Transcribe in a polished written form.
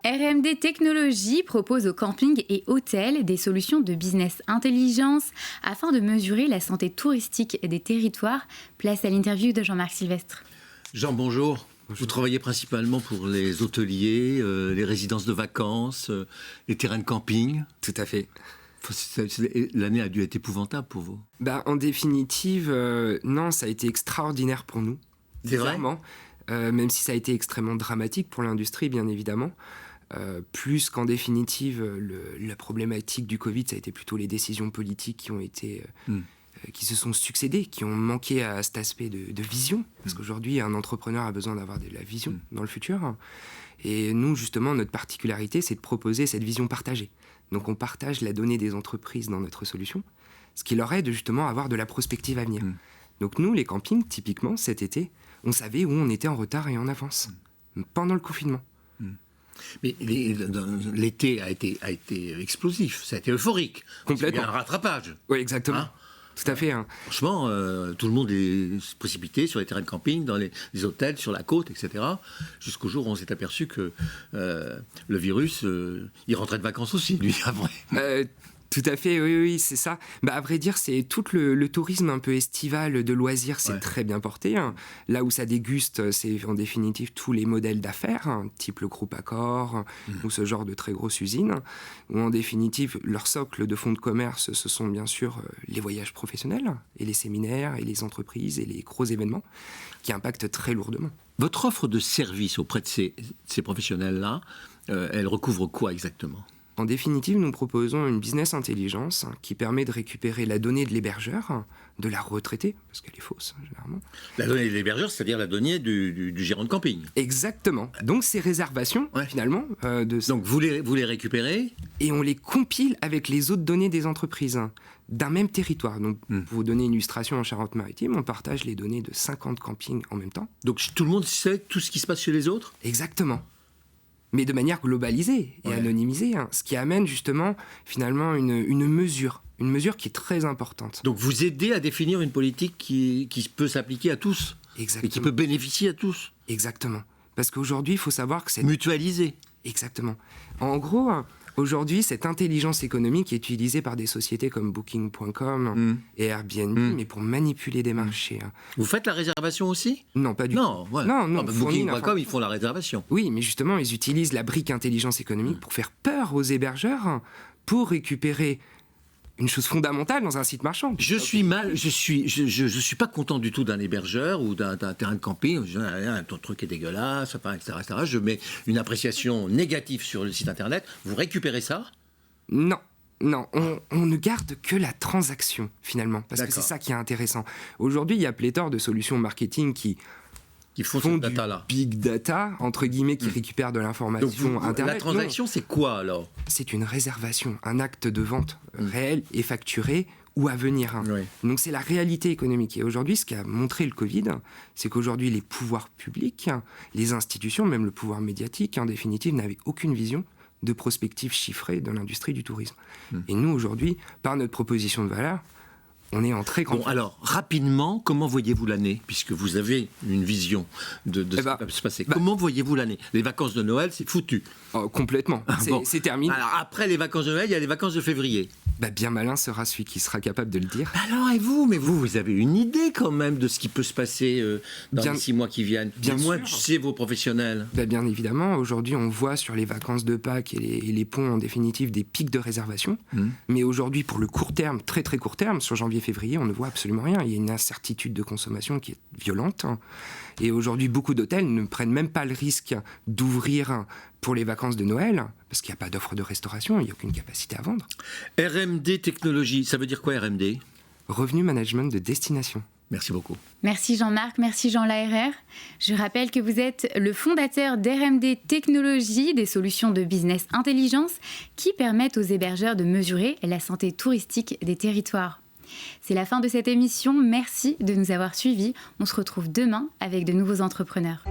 RMD Technologies propose aux campings et hôtels des solutions de business intelligence afin de mesurer la santé touristique des territoires. Place à l'interview de Jean-Marc Sylvestre. Jean, bonjour. Vous travaillez principalement pour les hôteliers, les résidences de vacances, les terrains de camping. Tout à fait. L'année a dû être épouvantable pour vous. En définitive, non, ça a été extraordinaire pour nous. C'est vrai ? Même si ça a été extrêmement dramatique pour l'industrie, bien évidemment. Plus qu'en définitive, la problématique du Covid, ça a été plutôt les décisions politiques qui ont été... qui se sont succédées, qui ont manqué à cet aspect de vision. Parce qu'aujourd'hui, un entrepreneur a besoin d'avoir de la vision dans le futur. Et nous, justement, notre particularité, c'est de proposer cette vision partagée. Donc, on partage la donnée des entreprises dans notre solution, ce qui leur aide justement à avoir de la prospective à venir. Donc, nous, les campings, typiquement, cet été, on savait où on était en retard et en avance, pendant le confinement. Mais l'été a été explosif, ça a été euphorique. Complètement. Il y a un rattrapage. Oui, exactement. Tout à fait. Franchement, tout le monde est précipité sur les terrains de camping, dans les hôtels, sur la côte, etc. Jusqu'au jour où on s'est aperçu que le virus, il rentrait de vacances aussi, lui, après. Tout à fait, oui, c'est ça. À vrai dire, c'est tout le tourisme un peu estival de loisirs, c'est très bien porté. Là où ça déguste, c'est en définitive tous les modèles d'affaires, type le groupe Accor ou ce genre de très grosses usines, où en définitive, leur socle de fonds de commerce, ce sont bien sûr les voyages professionnels et les séminaires et les entreprises et les gros événements qui impactent très lourdement. Votre offre de service auprès de ces professionnels-là, elle recouvre quoi exactement ? En définitive, nous proposons une business intelligence qui permet de récupérer la donnée de l'hébergeur, de la retraitée, parce qu'elle est fausse, généralement. La donnée de l'hébergeur, c'est-à-dire la donnée du gérant de camping. Exactement. Donc, ces réservations, finalement... Donc, vous les récupérez ? Et on les compile avec les autres données des entreprises d'un même territoire. Donc, pour vous donner une illustration, en Charente-Maritime, on partage les données de 50 campings en même temps. Donc, tout le monde sait tout ce qui se passe chez les autres ? Exactement. Mais de manière globalisée et anonymisée, ce qui amène justement, finalement, une mesure qui est très importante. Donc vous aidez à définir une politique qui peut s'appliquer à tous. Exactement. Et qui peut bénéficier à tous. Exactement. Parce qu'aujourd'hui, il faut savoir que c'est... Mutualisé. Exactement. En gros, aujourd'hui, cette intelligence économique est utilisée par des sociétés comme Booking.com et Airbnb, mais pour manipuler des marchés. Vous faites la réservation aussi ? Non, pas du tout. Non, Booking.com, ils font la réservation. Oui, mais justement, ils utilisent la brique intelligence économique pour faire peur aux hébergeurs, pour récupérer une chose fondamentale dans un site marchand. Je suis pas content du tout d'un hébergeur ou d'un terrain de camping. Ton truc est dégueulasse, etc., etc. Je mets une appréciation négative sur le site internet. Vous récupérez ça ? Non, on ne garde que la transaction finalement, parce que c'est ça qui est intéressant. Aujourd'hui, il y a pléthore de solutions marketing qui font du big data, entre guillemets, qui récupèrent de l'information Internet. La transaction, c'est quoi alors ? C'est une réservation, un acte de vente réel et facturé ou à venir. Donc c'est la réalité économique. Et aujourd'hui, ce qu'a montré le Covid, c'est qu'aujourd'hui, les pouvoirs publics, les institutions, même le pouvoir médiatique, en définitive, n'avaient aucune vision de prospective chiffrée de l'industrie du tourisme. Et nous, aujourd'hui, par notre proposition de valeur, on est en très grande... Bon, alors, rapidement, comment voyez-vous l'année ? Puisque vous avez une vision de ce qui va se passer. Comment voyez-vous l'année ? Les vacances de Noël, c'est foutu. Complètement. C'est terminé. Alors, après les vacances de Noël, il y a les vacances de février. Bien malin sera celui qui sera capable de le dire. Alors, et vous ? Mais vous avez une idée quand même de ce qui peut se passer dans les 6 mois qui viennent. Bien moins tu sais, vos professionnels. Bien évidemment. Aujourd'hui, on voit sur les vacances de Pâques et les ponts, en définitive, des pics de réservation. Mais aujourd'hui, pour le court terme, très très court terme, sur janvier-février, on ne voit absolument rien. Il y a une incertitude de consommation qui est violente. Et aujourd'hui, beaucoup d'hôtels ne prennent même pas le risque d'ouvrir pour les vacances de Noël, parce qu'il n'y a pas d'offre de restauration, il n'y a aucune capacité à vendre. RMD Technologies, ça veut dire quoi RMD ? Revenu Management de Destination. Merci beaucoup. Merci Jean-Marc, merci Jean Laherrère. Je rappelle que vous êtes le fondateur d'RMD Technologies, des solutions de business intelligence qui permettent aux hébergeurs de mesurer la santé touristique des territoires. C'est la fin de cette émission, merci de nous avoir suivis. On se retrouve demain avec de nouveaux entrepreneurs.